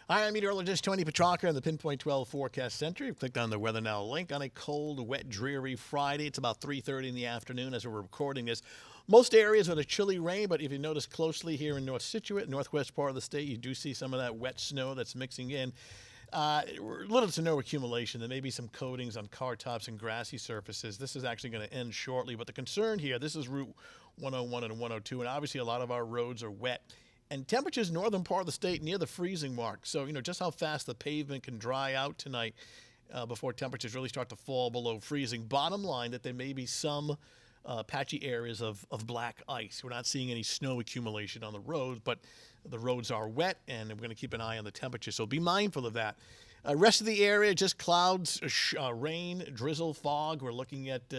Hi, I'm meteorologist Tony Petrarca in the Pinpoint 12 Forecast Center. You've clicked on the Weather Now link on a cold, wet, dreary Friday. It's about 3:30 in the afternoon as we're recording this. Most areas with a chilly rain, but if you notice closely here in North Scituate, northwest part of the state, you do see some of that wet snow that's mixing in. Little to no accumulation. There may be some coatings on car tops and grassy surfaces. This is actually going to end shortly. But the concern here, this is Route 101 and 102, and obviously a lot of our roads are wet. And temperatures northern part of the state near the freezing mark. So, just how fast the pavement can dry out tonight before temperatures really start to fall below freezing. Bottom line, that there may be some patchy areas of black ice. We're not seeing any snow accumulation on the roads, but the roads are wet, and we're going to keep an eye on the temperature. So be mindful of that. Rest of the area, just clouds, rain, drizzle, fog. We're looking at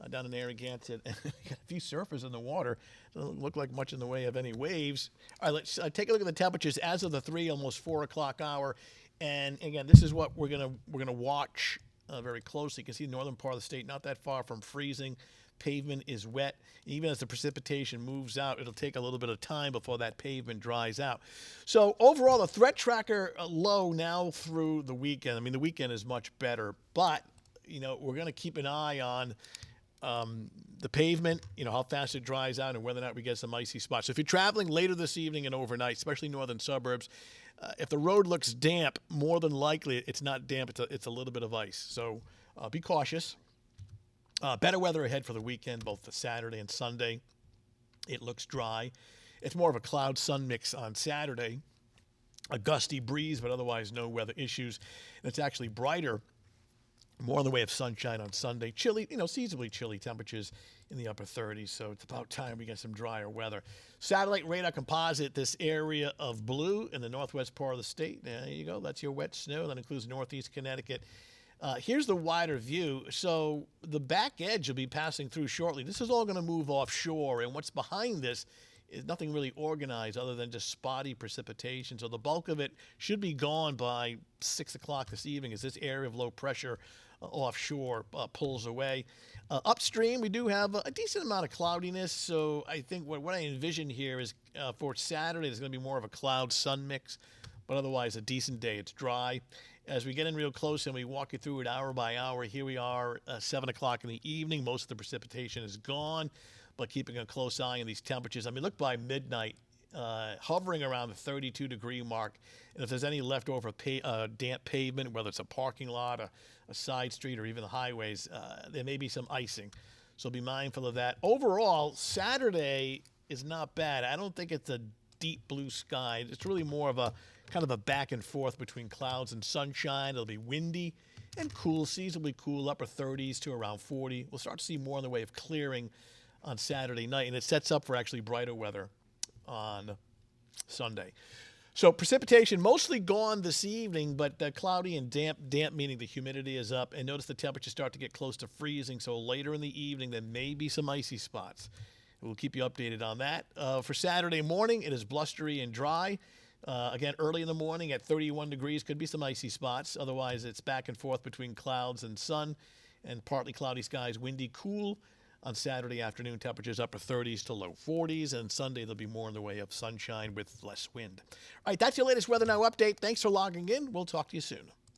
down in Narragansett, and we got a few surfers in the water. Doesn't look like much in the way of any waves. All right, let's take a look at the temperatures as of the almost 4 o'clock hour. And again, this is what we're gonna watch very closely. You can see the northern part of the state not that far from freezing. Pavement is wet. Even as the precipitation moves out, it'll take a little bit of time before that pavement dries out. So overall, the threat tracker low now through the weekend. I mean, the weekend is much better, but we're going to keep an eye on the pavement, how fast it dries out and whether or not we get some icy spots. So if you're traveling later this evening and overnight, especially northern suburbs, if the road looks damp, more than likely it's not damp, it's a little bit of ice. So be cautious. Better weather ahead for the weekend, both the Saturday and Sunday. It looks dry. It's more of a cloud-sun mix on Saturday. A gusty breeze, but otherwise no weather issues. And it's actually brighter, more in the way of sunshine on Sunday. Chilly, seasonably chilly temperatures in the upper 30s, so it's about time we get some drier weather. Satellite radar composite, this area of blue in the northwest part of the state. There you go. That's your wet snow. That includes northeast Connecticut. Here's the wider view. So the back edge will be passing through shortly. This is all going to move offshore, and what's behind this is nothing really organized other than just spotty precipitation. So the bulk of it should be gone by 6 o'clock this evening as this area of low pressure offshore pulls away. Upstream, we do have a decent amount of cloudiness. So I think what I envision here is for Saturday, there's going to be more of a cloud-sun mix, but otherwise a decent day. It's dry. As we get in real close and we walk you through it hour by hour, here we are, 7 o'clock in the evening. Most of the precipitation is gone, but keeping a close eye on these temperatures. I mean, look by midnight, hovering around the 32-degree mark. And if there's any leftover damp pavement, whether it's a parking lot, a side street, or even the highways, there may be some icing. So be mindful of that. Overall, Saturday is not bad. I don't think it's a deep blue sky. It's really more of a kind of a back and forth between clouds and sunshine. It'll be windy and cool, seasonably cool, upper 30s to around 40. We'll start to see more in the way of clearing on Saturday night, and it sets up for actually brighter weather on Sunday. So precipitation mostly gone this evening, but cloudy and damp meaning the humidity is up. And notice the temperatures start to get close to freezing, so later in the evening there may be some icy spots. We'll keep you updated on that. For Saturday morning, it is blustery and dry. Again, early in the morning at 31 degrees, could be some icy spots. Otherwise, it's back and forth between clouds and sun and partly cloudy skies, windy, cool. On Saturday afternoon, temperatures upper 30s to low 40s. And Sunday, there'll be more in the way of sunshine with less wind. All right, that's your latest Weather Now update. Thanks for logging in. We'll talk to you soon.